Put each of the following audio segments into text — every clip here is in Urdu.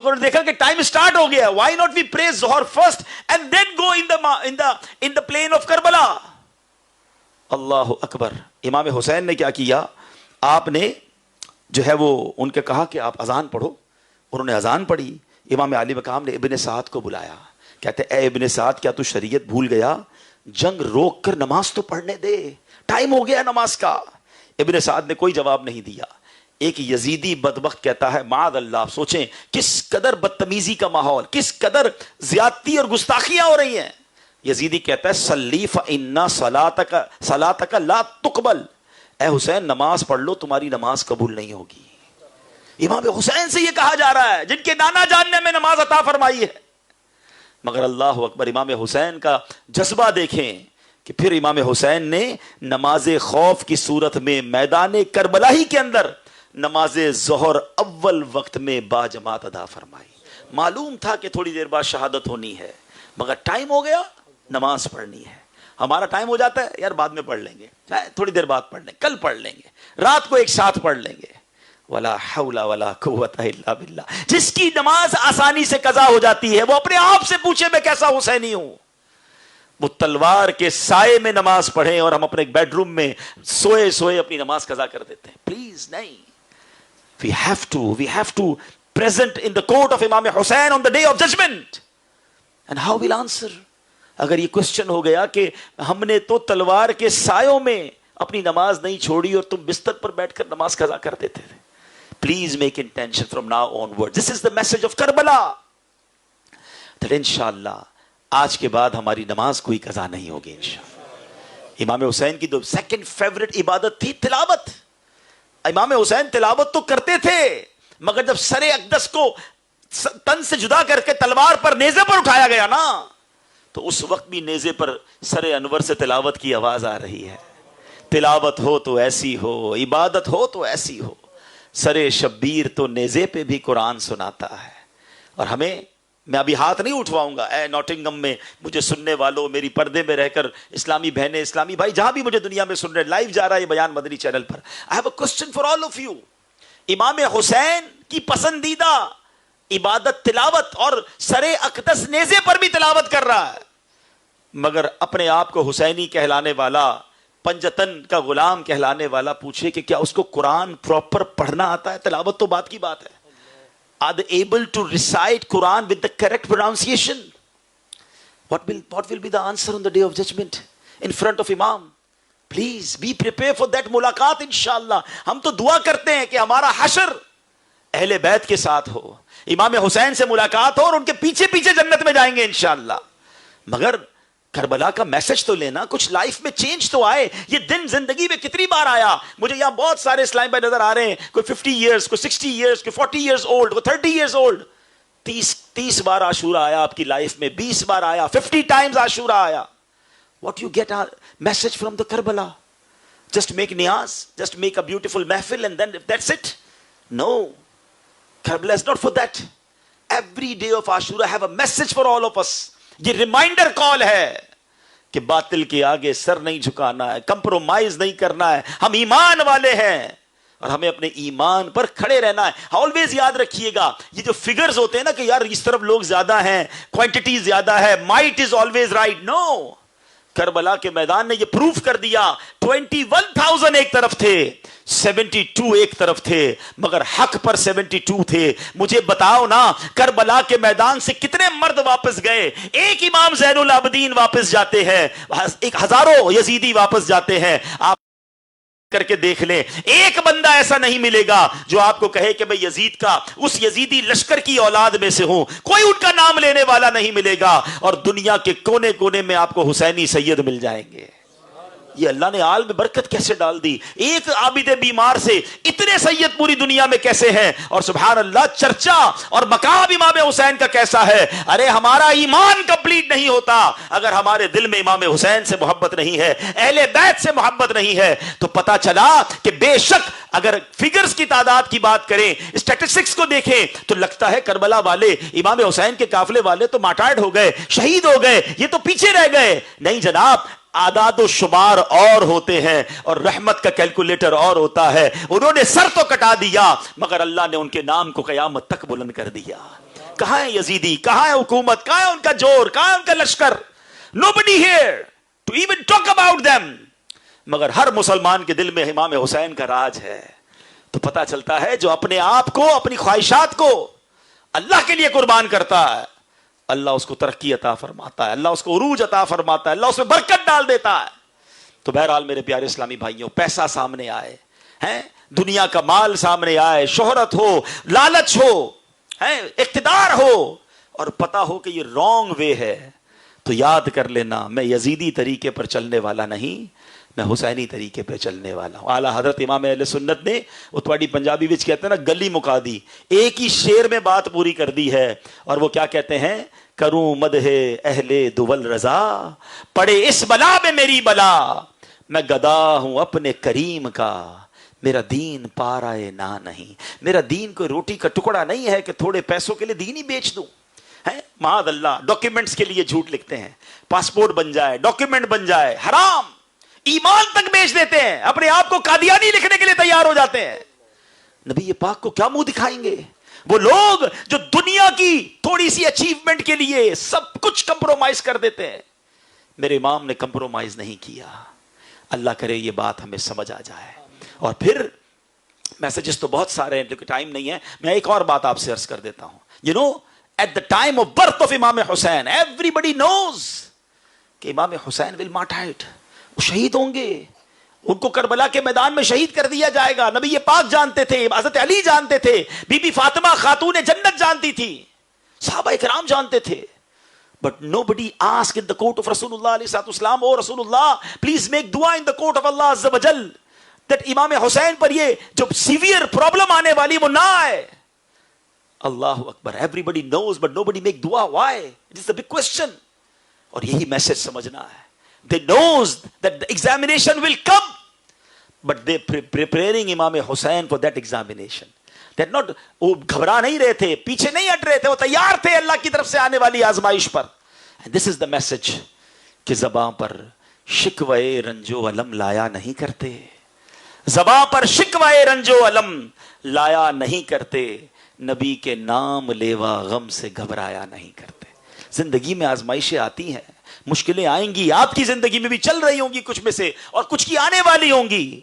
انہوں نے دیکھا کہ ٹائم سٹارٹ ہو گیا, why not we pray ظہر first and then go in the plain of Karbala. اللہ اکبر. امام حسین نے کیا کیا, آپ نے جو ہے وہ ان کے کہا کہ آپ اذان پڑھو, انہوں نے اذان پڑھی. امام علی مقام نے ابن سعد کو بلایا, کہتے اے ابن سعد کیا تو شریعت بھول گیا, جنگ روک کر نماز تو پڑھنے دے, ٹائم ہو گیا نماز کا. ابن سعد نے کوئی جواب نہیں دیا. ایک یزیدی بدبخت کہتا ہے معاذ اللہ, سوچیں کس قدر بدتمیزی کا ماحول, کس قدر زیادتی اور گستاخیاں ہو رہی ہیں. یزیدی کہتا ہے صلی فإن صلاتک لا تقبل, اے حسین نماز پڑھ لو تمہاری نماز قبول نہیں ہوگی. امام حسین سے یہ کہا جا رہا ہے جن کے نانا جان نے میں نماز عطا فرمائی ہے. مگر اللہ اکبر, امام حسین کا جذبہ دیکھیں کہ پھر امام حسین نے نماز خوف کی صورت میں میدان کربلا ہی کے اندر نماز ظہر اول وقت میں با جماعت ادا فرمائی. معلوم تھا کہ تھوڑی دیر بعد شہادت ہونی ہے, مگر ٹائم ہو گیا, نماز پڑھنی ہے. ہمارا ٹائم ہو جاتا ہے یار بعد میں پڑھ لیں گے, تھوڑی دیر بعد پڑھ لیں گے, کل پڑھ لیں گے, رات کو ایک ساتھ پڑھ لیں گے. ولا حول ولا قوت الا باللہ. جس کی نماز آسانی سے قضا ہو جاتی ہے وہ اپنے آپ سے پوچھے میں کیسا حسینی ہوں. وہ تلوار کے سائے میں نماز پڑھیں اور ہم اپنے بیڈ روم میں سوئے سوئے اپنی نماز قضا کر دیتے ہیں. پلیز نہیں. We have to present in the court of Imam Hussein on the day of judgment. And how will answer? اگر یہ کوشچن ہو گیا کہ ہم نے تو تلوار کے سایوں میں اپنی نماز نہیں چھوڑی اور تم بستر پر بیٹھ کر نماز قضا کر دیتے تھے. Please make intention from now onwards. This is the message of Karbala. That inshallah آج کے بعد ہماری نماز کوئی قضا نہیں ہوگی انشاءاللہ. امام حسین کی جو سیکنڈ فیوریٹ عبادت تھی تلاوت. امام حسین تلاوت تو کرتے تھے, مگر جب سر اقدس کو تن سے جدا کر کے تلوار پر نیزے پر اٹھایا گیا نا, تو اس وقت بھی نیزے پر سر انور سے تلاوت کی آواز آ رہی ہے. تلاوت ہو تو ایسی ہو, عبادت ہو تو ایسی ہو, سر شبیر تو نیزے پہ بھی قرآن سناتا ہے. اور ہمیں, میں ابھی ہاتھ نہیں اٹھواؤں گا, اے نوٹنگم میں مجھے سننے والوں, میری پردے میں رہ کر اسلامی بہنیں, اسلامی بھائی جہاں بھی مجھے دنیا میں سن رہے, لائیو جا رہا ہے یہ بیان مدنی channel per. I have a question for all of you. امام حسین کی پسندیدہ عبادت تلاوت, اور سر اقدس نیزے پر بھی تلاوت کر رہا ہے, مگر اپنے آپ کو حسینی کہلانے والا, پنجتن کا غلام کہلانے والا پوچھے کہ کیا اس کو قرآن پراپر پڑھنا آتا ہے؟ تلاوت تو بات کی بات ہے. Are they able to recite Quran with the correct pronunciation? What will be the answer on the day of judgment in front of Imam? Please be prepared for that ملاقات انشاءاللہ. ہم تو دعا کرتے ہیں کہ ہمارا حشر اہل بیت کے ساتھ ہو, امام حسین سے ملاقات ہو اور ان کے پیچھے پیچھے جنت میں جائیں گے انشاءاللہ. مگر کربلا کا میسج تو لینا, کچھ لائف میں چینج تو آئے. یہ دن زندگی میں کتنی بار آیا؟ مجھے یہاں بہت سارے اسلام بھائی نظر آ رہے ہیں, کوئی 50 ایئرس, کوئی 60 ایئرس, کوئی 40 ایئرس اولڈ, کوئی 30 ایئرس اولڈ. 30 بار عاشورہ آیا آپ کی لائف میں, 20 بار آیا, 50 ٹائمز عاشورہ آیا. What you get a message from the Karbala? Just make niyaz, just make a beautiful mahfil and then that's it? No. Karbala is not for that. Every day of Ashura have a message for all of us. یہ ریمائنڈر کال ہے کہ باطل کے آگے سر نہیں جھکانا ہے, کمپرومائز نہیں کرنا ہے. ہم ایمان والے ہیں اور ہمیں اپنے ایمان پر کھڑے رہنا ہے. آلویز یاد رکھیے گا, یہ جو فگرز ہوتے ہیں نا کہ یار اس طرف لوگ زیادہ ہیں, کوانٹٹی زیادہ ہے, مائٹ از آلویز رائٹ. نو, کربلا کے میدان نے یہ پروف کر دیا. 21,000 ایک طرف تھے, 72 ایک طرف تھے, مگر حق پر 72 تھے. مجھے بتاؤ نا, کربلا کے میدان سے کتنے مرد واپس گئے؟ ایک امام زین العابدین واپس جاتے ہیں, ایک ہزاروں یزیدی واپس جاتے ہیں. آپ کر کے دیکھ لیں, ایک بندہ ایسا نہیں ملے گا جو آپ کو کہے کہ میں یزید کا اس یزیدی لشکر کی اولاد میں سے ہوں. کوئی ان کا نام لینے والا نہیں ملے گا, اور دنیا کے کونے کونے میں آپ کو حسینی سید مل جائیں گے. یہ اللہ نے عالم میں برکت کیسے ڈال دی. ایک عابد بیمار سے اتنے سید پوری دنیا میں کیسے ہیں, اور سبحان اللہ چرچا اور مقام امام حسین کا کیسا ہے. ارے ہمارا ایمان کمپلیٹ نہیں ہوتا اگر ہمارے دل میں امام حسین سے محبت نہیں ہے, اہل بیت سے محبت نہیں ہے. تو پتا چلا کہ بے شک اگر فگرز کی تعداد کی بات کریں, اسٹیٹسٹکس کو دیکھیں, تو لگتا ہے کربلا والے, امام حسین کے قافلے والے تو مارٹائرڈ ہو گئے, شہید ہو گئے, یہ تو پیچھے رہ گئے. نہیں جناب, اعداد و شمار اور ہوتے ہیں اور رحمت کا کیلکولیٹر اور ہوتا ہے. انہوں نے سر تو کٹا دیا, مگر اللہ نے ان کے نام کو قیامت تک بلند کر دیا. کہاں ہے یزیدی, کہاں ہے حکومت, کہاں ہے ان کا جور, کہاں ہے ان کا لشکر؟ nobody here to even talk about them. مگر ہر مسلمان کے دل میں امام حسین کا راج ہے. تو پتا چلتا ہے جو اپنے آپ کو, اپنی خواہشات کو اللہ کے لیے قربان کرتا ہے, اللہ اس کو ترقی عطا فرماتا ہے, اللہ اس کو عروج عطا فرماتا ہے, اللہ اس میں برکت ڈال دیتا ہے. تو بہرحال میرے پیارے اسلامی بھائیوں, پیسہ سامنے آئے ہیں, دنیا کا مال سامنے آئے, شہرت ہو, لالچ ہو, اقتدار ہو, اور پتا ہو کہ یہ رانگ وے ہے, تو یاد کر لینا میں یزیدی طریقے پر چلنے والا نہیں, میں حسینی طریقے پہ چلنے والا ہوں. اعلیٰ حضرت امام اہل سنت نے وہ تھوڑی پنجابی وچ کہتے ہیں نا گلی مکا دی, ایک ہی شعر میں بات پوری کر دی ہے. اور وہ کیا کہتے ہیں, کروں مدح اہل دول رضا, پڑے اس بلا میں میری بلا, میں گدا ہوں اپنے کریم کا, میرا دین پارائے نہ نہیں. میرا دین کوئی روٹی کا ٹکڑا نہیں ہے کہ تھوڑے پیسوں کے لیے دین ہی بیچ دوں. معاذ اللہ, ڈاکیومنٹس کے لیے جھوٹ لکھتے ہیں, پاسپورٹ بن جائے, ڈاکیومنٹ بن جائے, حرام. ایمان تک بیچ دیتے ہیں, اپنے آپ کو قادیانی لکھنے کے لیے تیار ہو جاتے ہیں. نبی پاک کو کیا منہ دکھائیں گے وہ لوگ جو دنیا کی تھوڑی سی اچیومنٹ کے لیے سب کچھ کمپرومائز کر دیتے ہیں. میرے امام نے کمپرومائز نہیں کیا. اللہ کرے یہ بات ہمیں سمجھ آ جائے. اور پھر میسجز تو بہت سارے ہیں لیکن ٹائم نہیں ہے, میں ایک اور بات آپ سے عرض کر دیتا ہوں. You know at the time of birth of امام حسین everybody knows کہ امام حسین will martyred, وہ شہید ہوں گے, ان کو کربلا کے میدان میں شہید کر دیا جائے گا. نبی یہ پاک جانتے تھے, حضرت علی جانتے تھے, بی بی فاطمہ خاتون جنت جانتی تھی, صحابہ کرام جانتے تھے. But nobody asked in the court of Rasulullah alayhi salatu wasalam, oh Rasulullah, please make dua in the court of Allah azza wa jal that امام حسین پر یہ جو سیویئر پرابلم آنے والی وہ نہ آئے. اللہ اکبر. Everybody knows but nobody make dua. Why? It is the big question. اور یہی میسج سمجھنا ہے. They knows that the examination will come, but they preparing امام حسین for that examination. They're not, وہ گھبرا نہیں رہے تھے, پیچھے نہیں ہٹ رہے تھے, وہ تیار تھے اللہ کی طرف سے آنے والی آزمائش پر. And this is the message کہ زباں پر شکوے رنجو علم لایا نہیں کرتے, زباں پر شکوے رنجو علم لایا نہیں کرتے, نبی کے نام لیوا غم سے گھبرایا نہیں کرتے. زندگی میں آزمائشیں آتی ہیں, مشکلیں آئیں گی, آپ کی زندگی میں بھی چل رہی ہوں گی کچھ میں سے, اور کچھ کی آنے والی ہوں گی.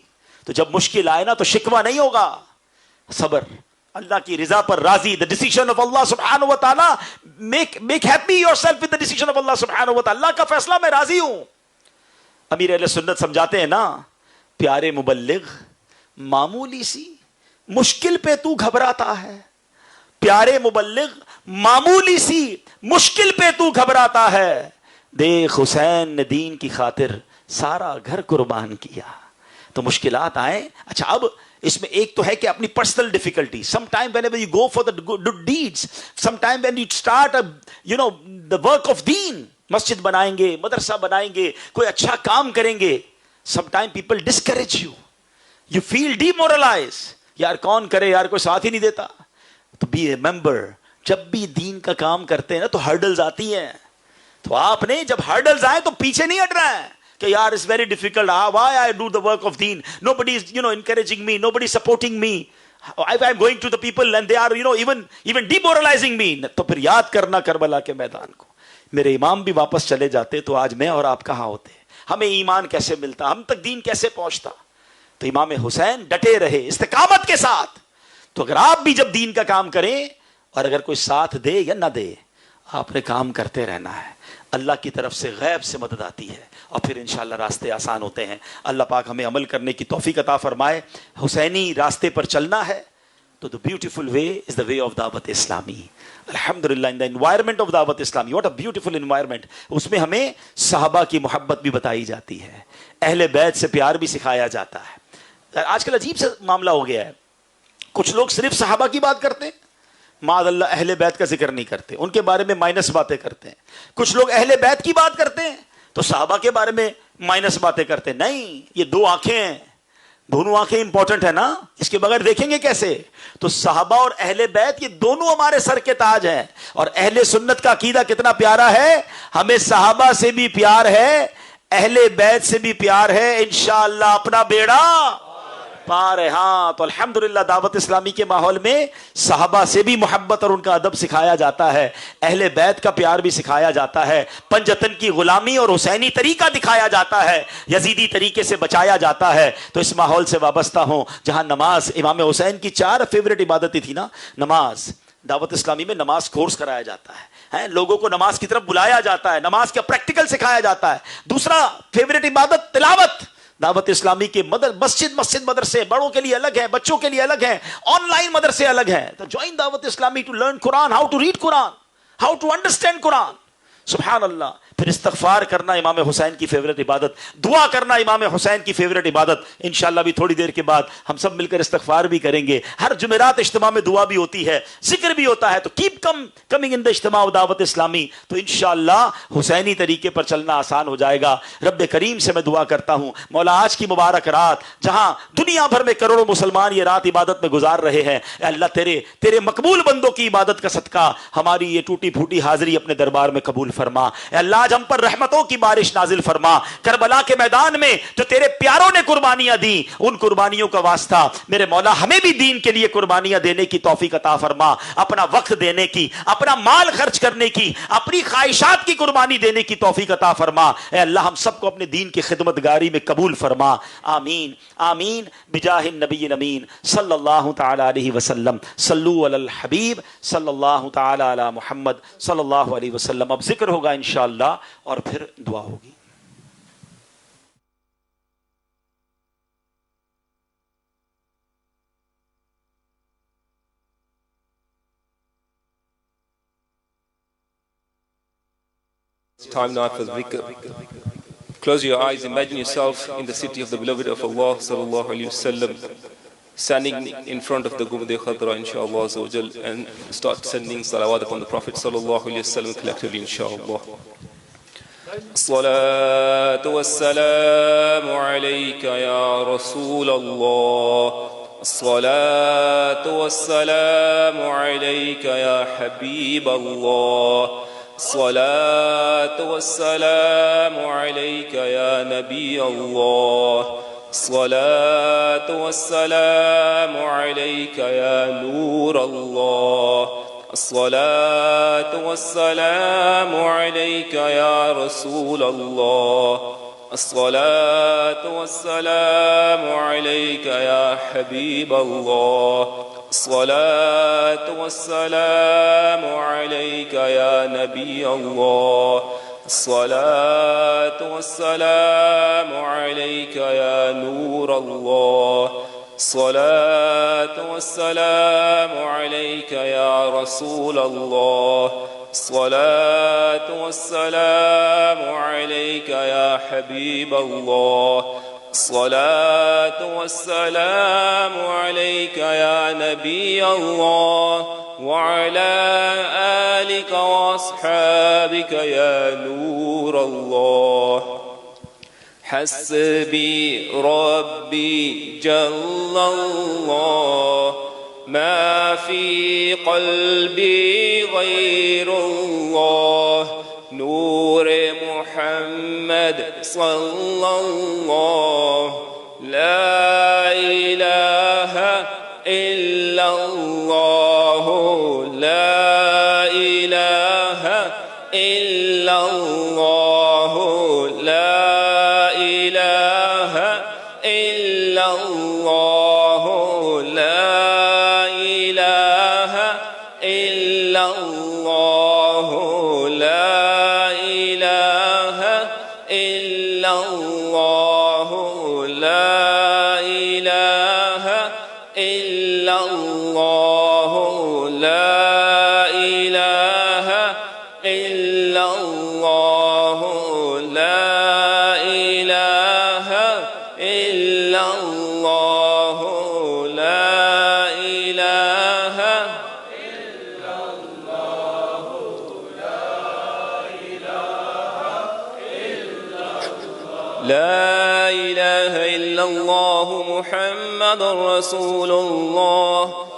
تو جب مشکل آئے نا تو شکوہ نہیں ہوگا, صبر, اللہ کی رضا پر راضی. the decision of Allah subhanahu wa ta'ala, make happy yourself with the decision of Allah subhanahu wa ta'ala. اللہ کا فیصلہ میں راضی ہوں. امیر اہل سنت سمجھاتے ہیں نا, پیارے مبلغ معمولی سی مشکل پہ تو گھبراتا ہے, پیارے مبلغ معمولی سی مشکل پہ تو گھبراتا ہے, دیکھ حسین نے دین کی خاطر سارا گھر قربان کیا. تو مشکلات آئیں. اچھا اب اس میں ایک تو ہے کہ اپنی personal difficulty, some time whenever you go for the good deeds, some time when you start the work of deen, مسجد بنائیں گے, مدرسہ بنائیں گے, کوئی اچھا کام کریں گے, some time people discourage you, you feel demoralized, یار کون کرے یار, کوئی ساتھ ہی نہیں دیتا. تو be a member, جب بھی دین کا کام کرتے ہیں نا تو ہرڈلز آتی ہیں, تو آپ نے جب ہرڈلز آئے تو پیچھے نہیں ہٹ رہا ہے کہ یار it's very difficult, why I do the work of deen, nobody is encouraging me, nobody is supporting me, I'm going to the people and they are even demoralizing me. تو پھر یاد کرنا کربلا کے میدان کو. میرے امام بھی واپس چلے جاتے تو آج میں اور آپ کہاں ہوتے, ہمیں ایمان کیسے ملتا, ہم تک دین کیسے پہنچتا. تو امام حسین ڈٹے رہے استقامت کے ساتھ. تو اگر آپ بھی جب دین کا کام کریں, اور اگر کوئی ساتھ دے یا نہ دے, آپ نے کام کرتے رہنا ہے. اللہ کی طرف سے غیب سے مدد آتی ہے, اور پھر انشاءاللہ راستے آسان ہوتے ہیں. اللہ پاک ہمیں عمل کرنے کی توفیق عطا فرمائے. حسینی راستے پر چلنا ہے تو the beautiful way is the way of دعوت اسلامی. الحمدللہ in the environment of دعوت اسلامی, what a beautiful environment. اس میں ہمیں صحابہ کی محبت بھی بتائی جاتی ہے, اہل بیت سے پیار بھی سکھایا جاتا ہے. آج کل عجیب سے معاملہ ہو گیا ہے, کچھ لوگ صرف صحابہ کی بات کرتے ہیں, معاذ اللہ اہل بیت کا ذکر نہیں کرتے, ان کے بارے میں مائنس باتیں کرتے ہیں. کچھ لوگ اہل بیت کی بات کرتے ہیں تو صحابہ کے بارے میں مائنس باتیں کرتے ہیں. نہیں, یہ دو آنکھیں ہیں, دونوں آنکھیں امپورٹنٹ ہیں نا, اس کے بغیر دیکھیں گے کیسے. تو صحابہ اور اہل بیت یہ دونوں ہمارے سر کے تاج ہیں. اور اہل سنت کا عقیدہ کتنا پیارا ہے, ہمیں صحابہ سے بھی پیار ہے, اہل بیت سے بھی پیار ہے. انشاءاللہ اپنا بیڑا پا رہے. ہاں تو الحمدللہ دعوت اسلامی کے ماحول میں صحابہ سے بھی محبت اور ان کا ادب سکھایا جاتا ہے, اہل بیت کا پیار بھی سکھایا جاتا ہے, پنجتن کی غلامی اور حسینی طریقہ دکھایا جاتا ہے, یزیدی طریقے سے بچایا جاتا ہے. تو اس ماحول سے وابستہ ہوں جہاں نماز, امام حسین کی 4 فیوریٹ عبادتیں تھی نا, نماز. دعوت اسلامی میں نماز کورس کرایا جاتا ہے, لوگوں کو نماز کی طرف بلایا جاتا ہے, نماز کا پریکٹیکل سکھایا جاتا ہے. دوسرا فیوریٹ عبادت تلاوت. دعوت اسلامی کے مسجد مدرسے بڑوں کے لیے الگ ہیں, بچوں کے لیے الگ ہیں, آن لائن مدرسے الگ ہیں. تو join Dawat Islami to learn Quran, how to read Quran, how to understand Quran. سبحان اللہ. پھر استغفار کرنا امام حسین کی فیوریٹ عبادت, دعا کرنا امام حسین کی فیوریٹ عبادت. انشاءاللہ بھی تھوڑی دیر کے بعد ہم سب مل کر استغفار بھی کریں گے. ہر جمعرات اجتماع میں دعا بھی ہوتی ہے, ذکر بھی ہوتا ہے. تو کیپ کمنگ ان دا اجتماع دعوت اسلامی. تو انشاءاللہ حسینی طریقے پر چلنا آسان ہو جائے گا. رب کریم سے میں دعا کرتا ہوں مولا آج کی مبارک رات جہاں دنیا بھر میں کروڑوں مسلمان یہ رات عبادت میں گزار رہے ہیں, اے اللہ تیرے مقبول بندوں کی عبادت کا صدقہ ہماری یہ ٹوٹی پھوٹی حاضری اپنے دربار میں قبول فرما. اے اللہ آج ہم پر رحمتوں کی بارش نازل فرما. کربلا کے میدان میں جو تیرے پیاروں نے قربانیاں دی, ان قربانیوں کا واسطہ میرے مولا ہمیں بھی دین کے لیے قربانیاں دینے کی توفیق عطا فرما, اپنا وقت دینے کی, اپنا مال خرچ کرنے کی, اپنی خواہشات کی قربانی دینے کی توفیق عطا فرما. اے اللہ ہم سب کو اپنے دین کی خدمت گاری میں قبول فرما. آمین آمین بجاہ النبی الامین صلی اللہ تعالی علیہ وسلم. صلو علی الحبیب صلی اللہ تعالی علی محمد صلی اللہ علیہ وسلم. اب ذکر ہوگا انشاءاللہ اور پھر دعا ہوگی. Time now for dhikr. Close your eyes, imagine yourself in the city of the beloved of Allah sallallahu alaihi wasallam, standing in front of the Gumad-e Khadra inshallah azza wa jal, and start sending salawat upon the Prophet sallallahu alaihi wasallam collectively inshallah. الصلاة والسلام عليك يا رسول الله, الصلاة والسلام عليك يا حبيب الله, الصلاة والسلام عليك يا نبي الله, الصلاة والسلام عليك يا نور الله, الصلاة والسلام عليك يا رسول الله, الصلاة والسلام عليك يا حبيب الله, الصلاة والسلام عليك يا نبي الله, الصلاة والسلام عليك يا نور الله, الصلاة والسلام عليك يا رسول الله, الصلاة والسلام عليك يا حبيب الله, الصلاة والسلام عليك يا نبي الله, وعلى آلك وأصحابك يا نور الله. حسبي ربي جل الله, ما في قلبي غير الله, نور محمد صلى الله, لا إله إلا الله, لا إله إلا الله, لا إله إلا الله, لا إله إلا الله, لا إله إلا الله, لا إله إلا الله, لا إله إلا الله, لا إله إلا الله, لا إله إلا الله, لا إله إلا الله محمد رسول الله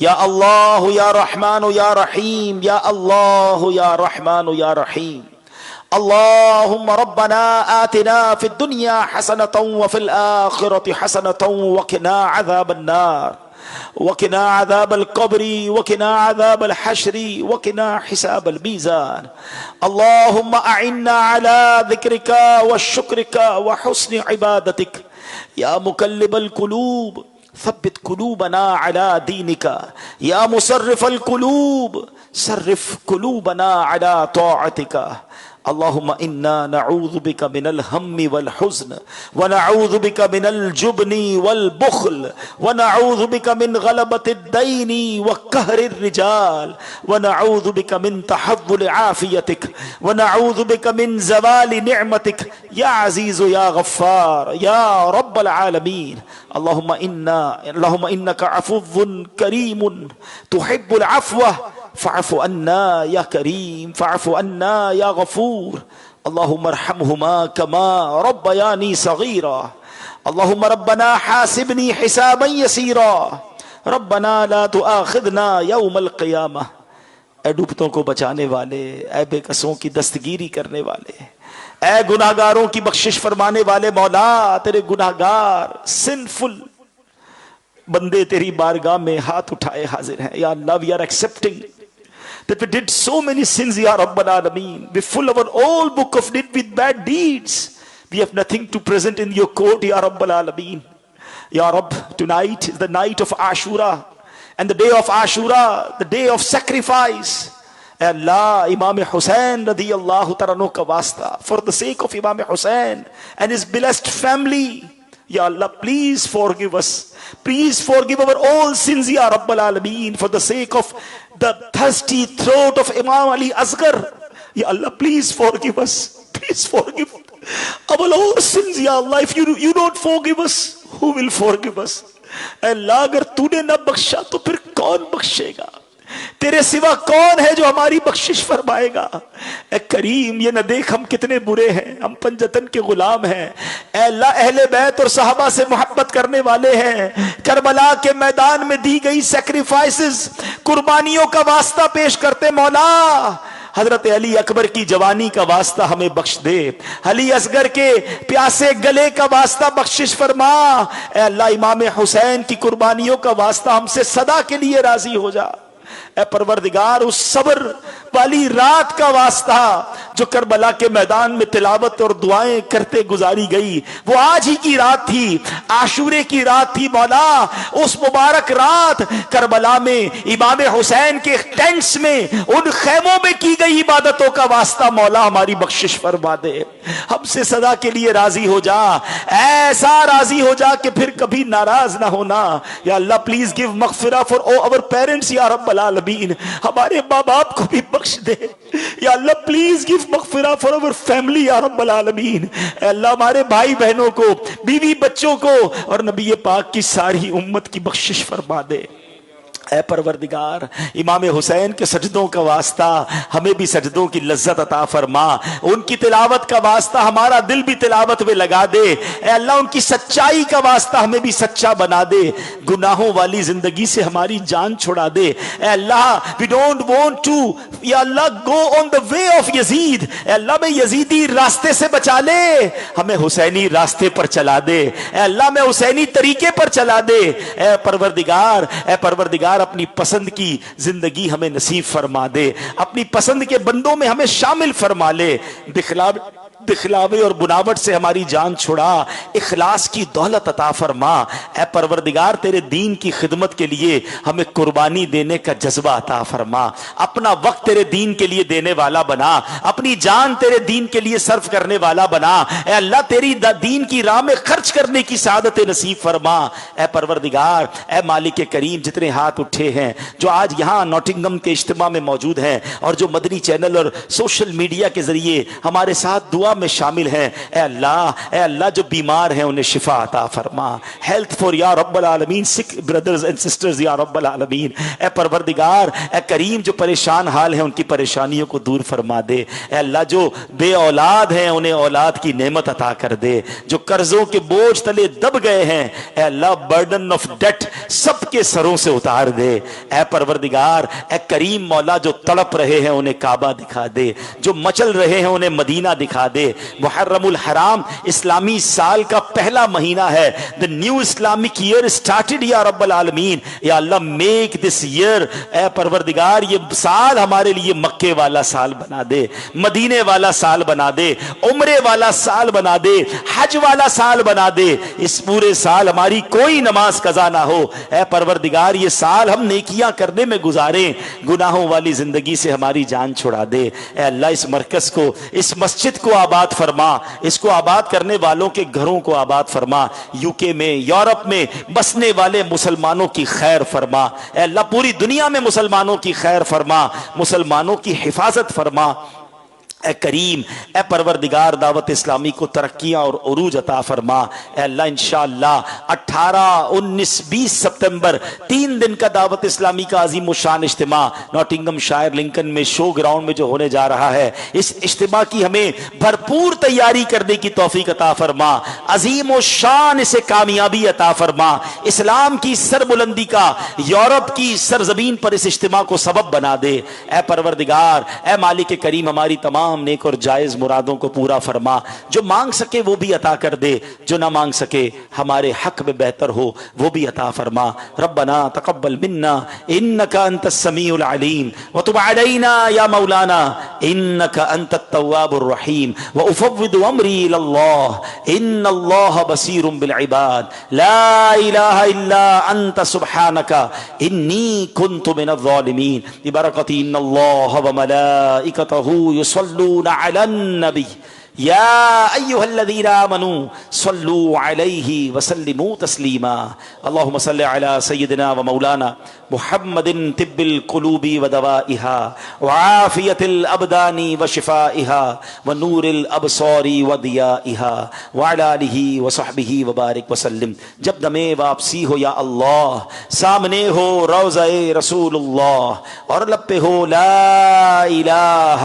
یا اللہ یا رحمان یا رحیم، یا اللہ یا رحمان یا رحیم۔ اللهم ربنا آتنا في الدنيا حسنة وفي الآخرة حسنة وقنا عذاب النار وقنا عذاب القبر وقنا عذاب الحشر وقنا حساب الميزان۔ اللهم أعنا على ذكرك وشكرك وحسن عبادتك يا مقلب القلوب ثبت قلوبنا على دينك يا مصرف القلوب صرف قلوبنا على طاعتك۔ اللهم انا نعوذ بك من الهم والحزن ونعوذ بك من الجبن والبخل ونعوذ بك من غلبة الدين وقهر الرجال ونعوذ بك من تحول عافيتك ونعوذ بك من زوال نعمتك يا عزيز يا غفار يا رب العالمين۔ اللهم انك عفو كريم تحب العفو فاعف عنا يا كريم فاعف عنا يا غفور۔ اللهم ارحمهما كما ربياني صغيرا۔ اللهم ربنا حاسبني حسابا يسيرا ربنا لا تؤاخذنا يوم القيامة۔ اے ڈوبتوں کو بچانے والے، اے بے کسوں کی دستگیری کرنے والے، اے گناہگاروں کی بخشش فرمانے والے مولا، تیرے گناہگار sinful بندے تیری بارگاہ میں ہاتھ اٹھائے حاضر ہیں۔ یا اللہ we are accepting that we did so many sins, Ya Rabbal Alameen. We fill our whole book of it with bad deeds. We have nothing to present in your court, Ya Rabbal Alameen. Ya Rabb, tonight is the night of Ashura, and the day of Ashura, the day of sacrifice. Ay Allah, Imam Hussain radiyallahu ta'ala ka wasta, for the sake of Imam Hussain and his blessed family, Ya Allah, please forgive us. Please forgive our all sins, Ya Rabbal Alameen, for the sake of the thirsty throat of Imam Ali Asghar. Ya Allah, please forgive us. Please forgive our all sins, Ya Allah. If you don't forgive us, who will forgive us? Allah, agar tu ne na baksha to phir kaun bakshega? تیرے سوا کون ہے جو ہماری بخشش فرمائے گا؟ اے کریم، یہ نہ دیکھ ہم کتنے برے ہیں، ہم پنجتن کے غلام ہیں۔ اے اللہ، اہل بیت اور صحابہ سے محبت کرنے والے ہیں، کربلا کے میدان میں دی گئی سیکریفائسز، قربانیوں کا واسطہ پیش کرتے مولا۔ حضرت علی اکبر کی جوانی کا واسطہ ہمیں بخش دے، علی اصغر کے پیاسے گلے کا واسطہ بخشش فرما۔ اے اللہ، امام حسین کی قربانیوں کا واسطہ ہم سے سدا کے لیے راضی ہو جا۔ اے پروردگار، اس صبر والی رات کا واسطہ جو کربلا کے میدان میں تلاوت اور دعائیں کرتے گزاری گئی، وہ آج ہی کی رات تھی، عاشورے کی رات تھی مولا۔ اس مبارک رات کربلا میں امام حسین کے ٹینٹس میں، ان خیموں میں کی گئی عبادتوں کا واسطہ مولا ہماری بخشش فرما دے، ہم سے سدا کے لیے راضی ہو جا، ایسا راضی ہو جا کہ پھر کبھی ناراض نہ ہونا۔ یا اللہ، پلیز گیو مغفرہ فار آور پیرنٹس یا رب العالمین، ہمارے ماں باپ کو بھی بخش دے۔ یا اللہ، پلیز گیو مغفرہ فار آور فیملی یا رب العالمین۔ اے اللہ، ہمارے بھائی بہنوں کو، بیوی بچوں کو اور نبی پاک کی ساری امت کی بخشش فرما دے۔ اے پروردگار، امام حسین کے سجدوں کا واسطہ ہمیں بھی سجدوں کی لذت عطا فرما، ان کی تلاوت کا واسطہ ہمارا دل بھی تلاوت میں لگا دے۔ اے اللہ، ان کی سچائی کا واسطہ ہمیں بھی سچا بنا دے، گناہوں والی زندگی سے ہماری جان چھڑا دے۔ اے اللہ، we don't want to یا اللہ go on the way of یزید، اے اللہ میں یزیدی راستے سے بچا لے، ہمیں حسینی راستے پر چلا دے۔ اے اللہ، میں حسینی طریقے پر چلا دے۔ اے پروردگار اپنی پسند کی زندگی ہمیں نصیب فرما دے، اپنی پسند کے بندوں میں ہمیں شامل فرما لے۔ دکھلاوے اور بناوٹ سے ہماری جان چھڑا، اخلاص کی دولت عطا فرما۔ اے پروردگار، تیرے دین کی خدمت کے لیے ہمیں قربانی دینے کا جذبہ عطا فرما، اپنا وقت تیرے دین کے لیے دینے والا بنا، اپنی جان تیرے دین کے لیے صرف کرنے والا بنا۔ اے اللہ، تیری دین کی راہ میں خرچ کرنے کی سعادت نصیب فرما۔ اے پروردگار، اے مالک کریم، جتنے ہاتھ اٹھے ہیں، جو آج یہاں نوٹنگم کے اجتماع میں موجود ہیں اور جو مدنی چینل اور سوشل میڈیا کے ذریعے ہمارے ساتھ دعا پروگرام میں شامل ہیں، اے اللہ جو بیمار ہیں انہیں شفا عطا فرما، ہیلتھ فور یا رب العالمین، سک بردرز اینڈ سسٹرز یا رب العالمین، اے پروردگار اے کریم جو پریشان حال ہیں ان کی پریشانیوں کو دور فرما دے، اے اللہ جو بے اولاد ہیں انہیں اولاد کی نعمت عطا کر دے، جو قرضوں کے بوجھ تلے دب گئے ہیں اے اللہ برڈن آف ڈیٹ سب کے سروں سے اتار دے، اے پروردگار اے کریم مولا جو تڑپ رہے ہیں انہیں کعبہ دکھا دے، جو مچل رہے ہیں انہیں مدینہ دکھا دے۔ محرم الحرام اسلامی سال کا پہلا مہینہ ہے، the new Islamic year started یا رب العالمین، یا اللہ میک دس ایئر اے پروردگار یہ سال ہمارے لیے مکے والا سال بنا دے، مدینے والا سال بنا دے، عمرے والا سال بنا دے، حج والا سال بنا دے، اس پورے سال ہماری کوئی نماز قضا نہ ہو، اے پروردگار یہ سال ہم نیکیاں کرنے میں گزاریں، گناہوں والی زندگی سے ہماری جان چھڑا دے، اے اللہ اس مرکز کو اس مسجد کو آباد فرما، اس کو آباد کرنے والوں کے گھروں کو آباد فرما، یو کے میں یورپ میں بسنے والے مسلمانوں کی خیر فرما، اے اللہ پوری دنیا میں مسلمانوں کی خیر فرما، مسلمانوں کی حفاظت فرما، اے کریم اے پروردگار دعوت اسلامی کو ترقیاں اور عروج عطا فرما، اے اللہ انشاءاللہ 18 19 20 سپتمبر 3 دن کا دعوت اسلامی کا عظیم الشان اجتماع ناٹنگم شائر لنکن میں شو گراؤنڈ میں جو ہونے جا رہا ہے، اس اجتماع کی ہمیں بھرپور تیاری کرنے کی توفیق عطا فرما، عظیم الشان اسے کامیابی عطا فرما، اسلام کی سربلندی کا یورپ کی سرزمین پر اس اجتماع کو سبب بنا دے، اے پروردگار اے مالک کریم ہماری تمام نیک اور جائز مرادوں کو پورا فرما، جو مانگ سکے وہ بھی عطا کر دے، جو نہ مانگ سکے ہمارے حق میں بہتر ہو وہ بھی عطا فرما۔ ربنا تقبل منا انك انت السميع العليم وتب علينا يا مولانا انك انت التواب الرحيم وافوض امري الى الله ان الله بصير بالعباد لا اله الا انت سبحانك اني كنت من الظالمين ببركة ان الله وملائكته يصلون على النبي يا أيها الذين آمنوا صلوا عليه وسلموا تسليما اللهم صل على سيدنا ومولانا محمد طب القلوب ودوائها وعافية الأبدان وشفائها ونور الأبصار وضيائها وعلى آله وصحبه وبارك وسلم۔ جب دمے واپسی ہو یا اللہ، سامنے ہو روضہ رسول اللہ اور لب پہ ہو لا الہ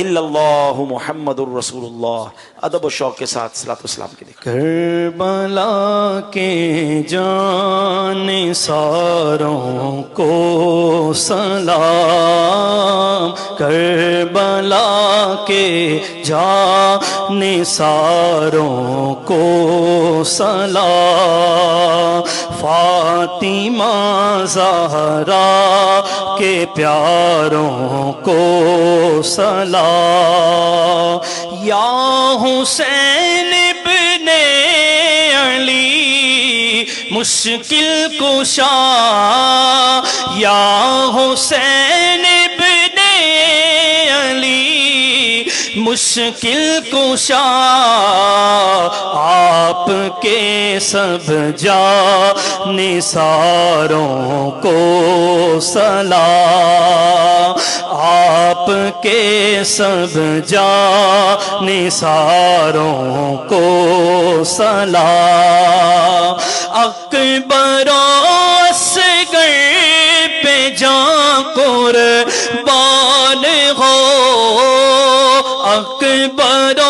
الا اللہ محمد الرسول اللہ، ادب و شوق کے ساتھ صلاۃ والسلام کے لیے۔ کربلا کے جان ساروں کو سلام، کربلا کے جان ساروں کو سلام، فاطمہ زہرا کے پیاروں کو سلام، یا حسین ابن علی مشکل کشا، یا حسین ابن علی مشکل کشا، آپ کے سب جانثاروں کو سلام، آپ کے سب جانثاروں کو سلام، اکبر و اصغر پہ جاں قربان ہو، اکبر و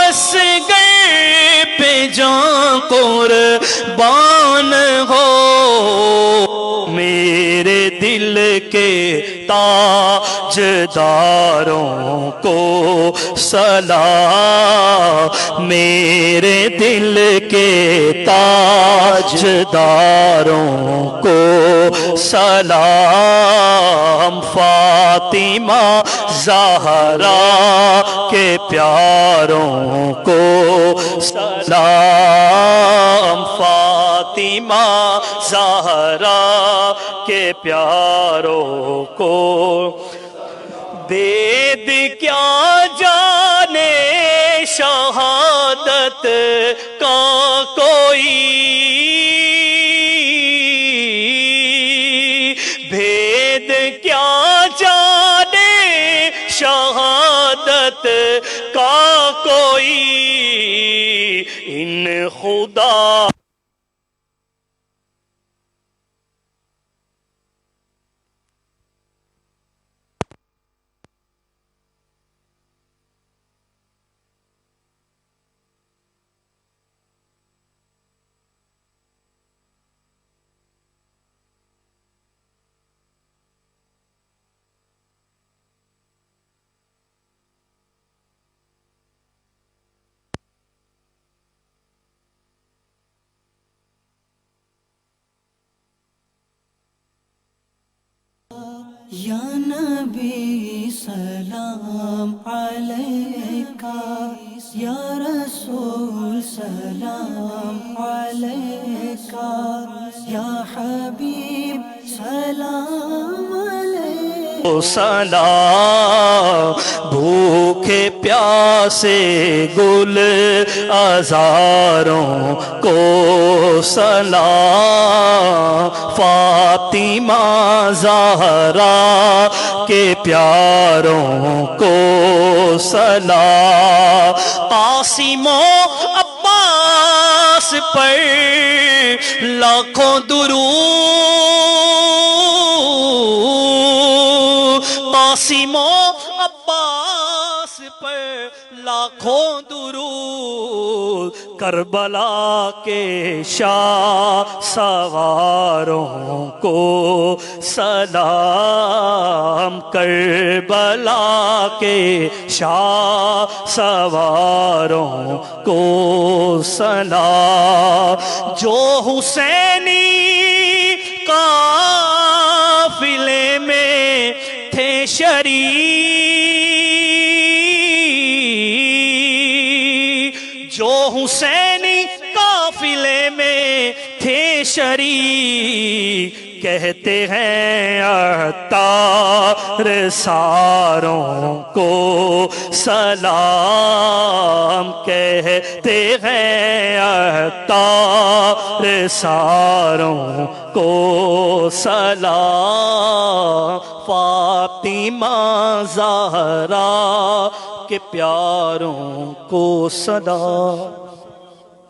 اصغر پہ جاں قربان ہو، میرے دل کے تاجداروں کو سلام، میرے دل کے تاجداروں کو سلام، فاطمہ زہرا کے پیاروں کو سلام، فاطمہ زہرا کے پیاروں کو، وید کیا جانے شہادت کا کوئی، بھید کیا جانے شہادت ذات کا کوئی ان خدا یا نبی سلام علیکہ، یا رسول سلام علیکہ، یا حبیب سلام علیکہ۔ سلام بھوکے پیاسے گل ہزاروں کو سلام، فاطمہ زہرا کے پیاروں کو سلام، قاسم و عباس پر لاکھوں درود، قاسم و عباس پر لاکھوں درود، کربلا کے شاہ سواروں کو سلام، کربلا کے شاہ سواروں کو سلام، جو حسینی قافلے میں تھے شریک، جو حسینی قافلے میں تھے شریک، کہتے ہیں عطار ساروں کو سلام، کہتے ہیں عطار ساروں کو سلام، فاطمہ زہرا کے پیاروں کو سلام۔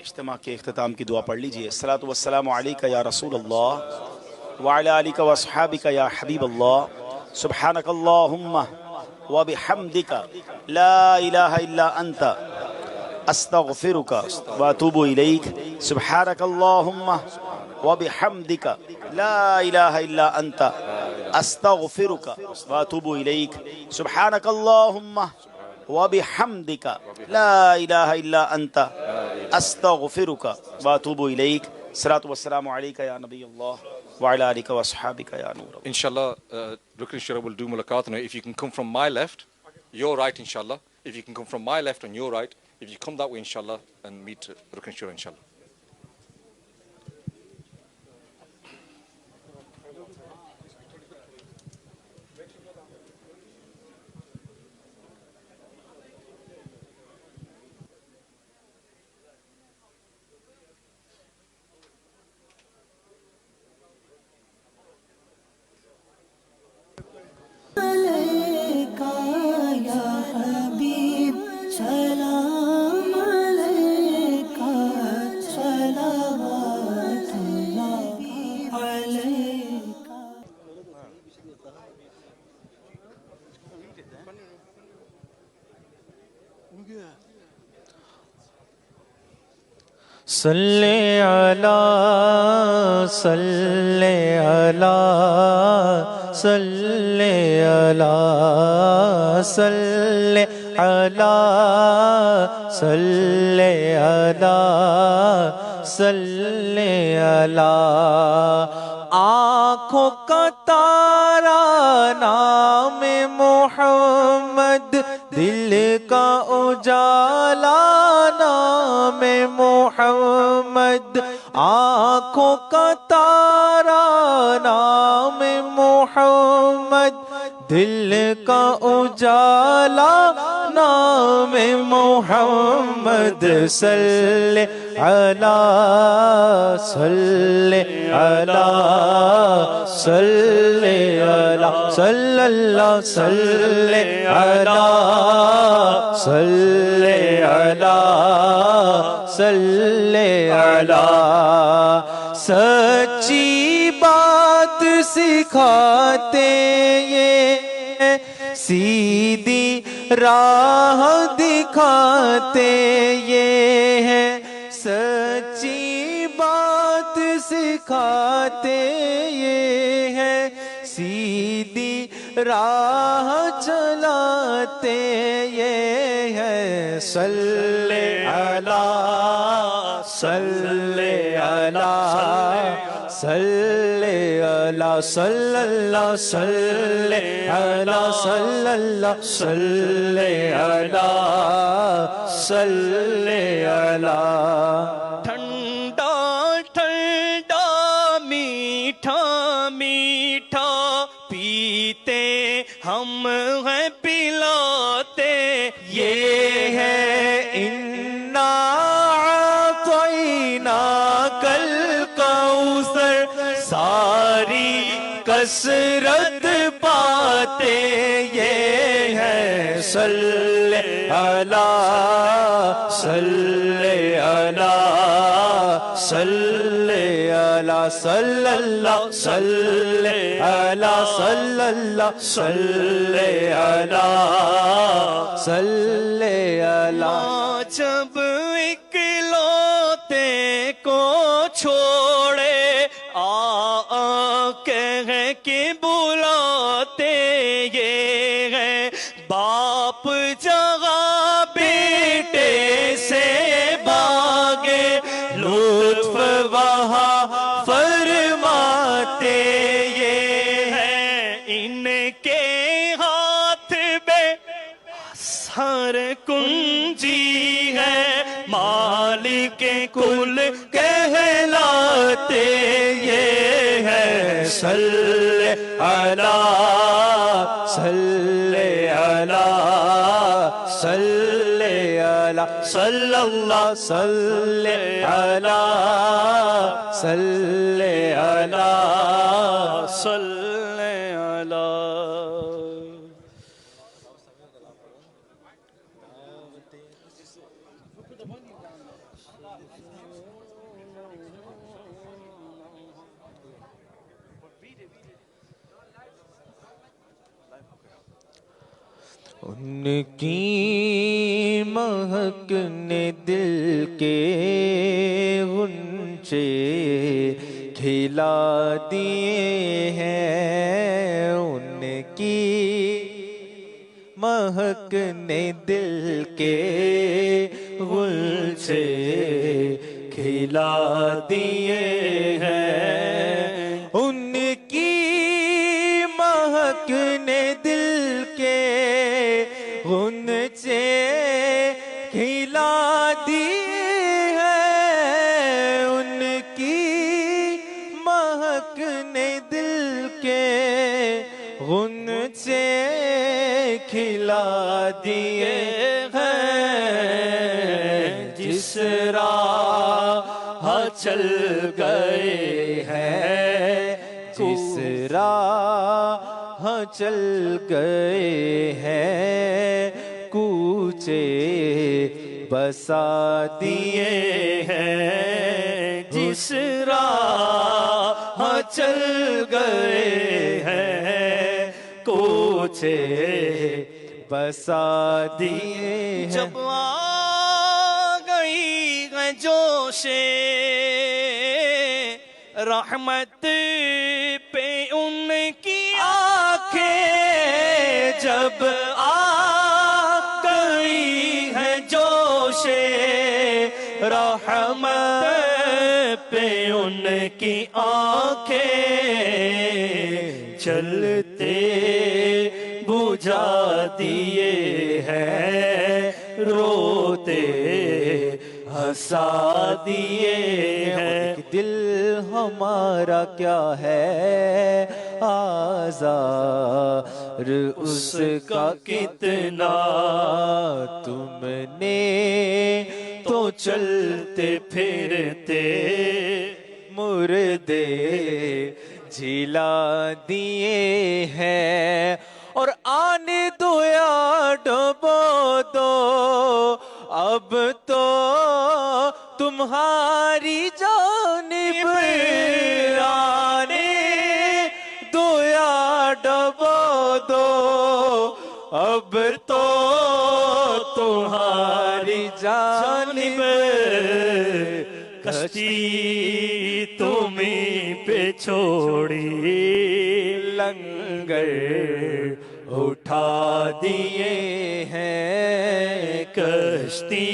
اجتماع کے اختتام کی دعا پڑھ لیجئے۔ الصلاۃ والسلام علیکہ یا رسول اللہ وعلی آلک واصحابک یا حبیب اللہ، سبحانک اللہم وبحمدک لا الہ الا انت استغفرک واتوب الیک، سبحانک اللہم وبحمدک لا الہ الا انت استغفرک واتوب الیک، سبحانک اللہم وبحمدک لا الہ الا انت استغفرک واتوب الیک۔ الصلاۃ والسلام علیکہ یا نبی اللہ وعلی آلک واصحابک یا نور اللہ۔ Inshallah, Rukn Shura will do mulaqat now. If you can come from my left, your right, inshallah. If you can come from my left and your right, if you come that way, inshallah, and meet Rukn Shura, inshallah. علیکہ یا حبیب سلام علیکہ، صلوات اللہ علیکہ۔ صلی علی صلی علی صلی علی صلی علی صلی علی صلی علی، آنکھوں کا تارا نام محمد، دل کا اجالا نام محمد، آنکھوں کا تارا نام محمد، دل کا اجالا نام محمد، صلی علی صلی علی صلی علی صلی اللہ صلی علی صلی علی صلی علی سچی بات سکھاتے یہ سیدھی راہ دکھاتے یہ ہیں سچی بات سکھاتے یہ ہیں سیدھی راہ چلاتے یہ ہیں صلی علی صلی علی صلی علی صلی اللہ صلی علی صلی اللہ صلی علی صلی علی ٹھنڈا ٹھنڈا میٹھا میٹھا پیتے ہم ہیں پلاتے یہ ہے انا اعطیناک الکوثر ساری کثرت پاتے یہ ہے صلی علی صلی علی صلی علی صلی اللہ صلی علی صلی اللہ صلی علی صلی علی جب اکلوتے کو چھوڑے کہہ کے بلاتے یہ ہے باپ جگہ بیٹے سے بھاگے لطف وہاں فرماتے یہ ہے ان کے ہاتھ میں سر کنجی ہے مالک کل کہلاتے یہ ہے صلی علی صلی علی صلی علی صلی اللہ صلی علی صلی علی صلی علی ان کی مہک نے دل کے غنچے کھلا دیے ہیں ان کی مہک نے دل کے غنچے کھلا دیے ہیں ان کی مہک نے دل کے غنچے کھلا دیے ہیں ان کی مہک نے دل کے غنچے کھلا دیے ہیں جس راہ چل گئے ہیں جس راہ چل گئے ہیں کوچے بسا دیے ہیں جس راہ چل گئے ہیں کوچے بسا دیے ہیں جب آ گئی ہے جوش رحمت پہ ان کی آنکھیں جب آ گئی ہے جوش رحمت پہ ان کی آنکھیں چلتے بجھا دیے ہیں روتے ہنسا دیے ہیں دل ہمارا کیا ہے آزار اس کا کتنا تم نے تو چلتے پھرتے مردے جلا دیے ہیں اور آنے دو یا ڈبو دو اب تو تمہاری جانب آنے دو یا ڈبو دو، اب تو تمہاری جانب کشتی تمہیں پہ چھوڑی، لنگر اٹھا دیے ہیں، کشتی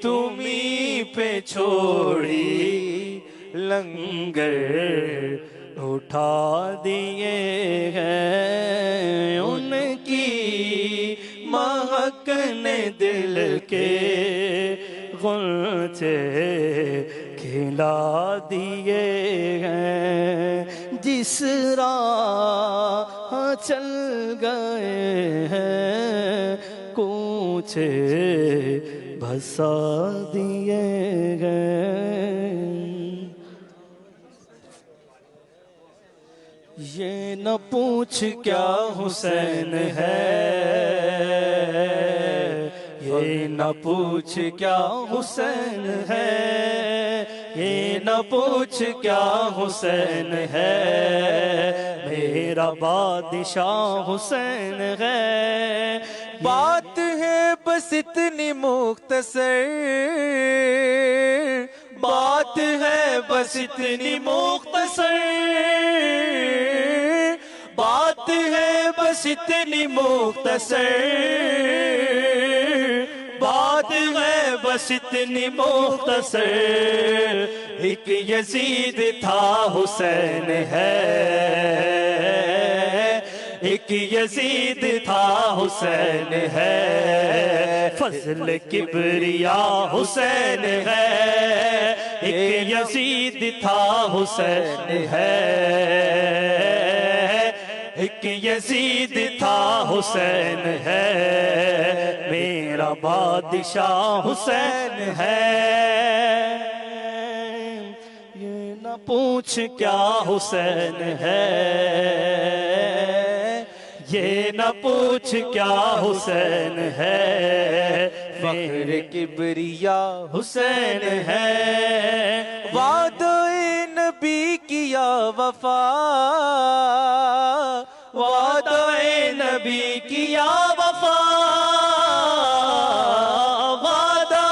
تمہیں پہ چھوڑی، لنگر اٹھا دیے ہیں، ان کی مہک نے دل کے غنچے کھلا دیے ہیں، جس راہ چل گئے ہیں کوچے بھسا دیے گئے۔ یہ نہ پوچھ کیا حسین ہے، یہ نہ پوچھ کیا حسین ہے، یہ نہ پوچھ کیا حسین ہے، میرا بادشاہ حسین ہے۔ بات ہے بس اتنی مختصر، بات ہے بس اتنی مختصر، بات ہے بس اتنی مختصر، بات ہے بس اتنی مختصر، ایک یزید تھا حسین ہے، ایک یزید تھا حسین ہے، فضل کبریا حسین ہے، ایک یزید تھا حسین ہے، ایک یزید تھا حسین ہے، میرا بادشاہ حسین ہے۔ یہ نہ پوچھ کیا حسین ہے، یہ نہ پوچھ کیا حسین ہے، فخر کبریا حسین ہے، وعدہ نبی کیا وفا، وعدہ نبی کیا وفا، وعدہ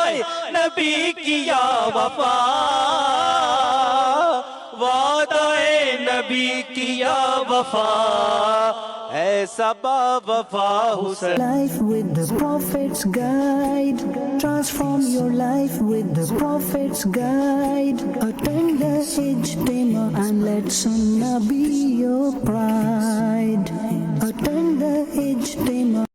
نبی کیا وفا، وعدہ نبی کیا وفا، ایسا با وفا حسین۔ Life with the Prophet's Guide. Transform your life with the Prophet's Guide. Attend the Ijtima and let Sunnah be your pride. Attend the Ijtima.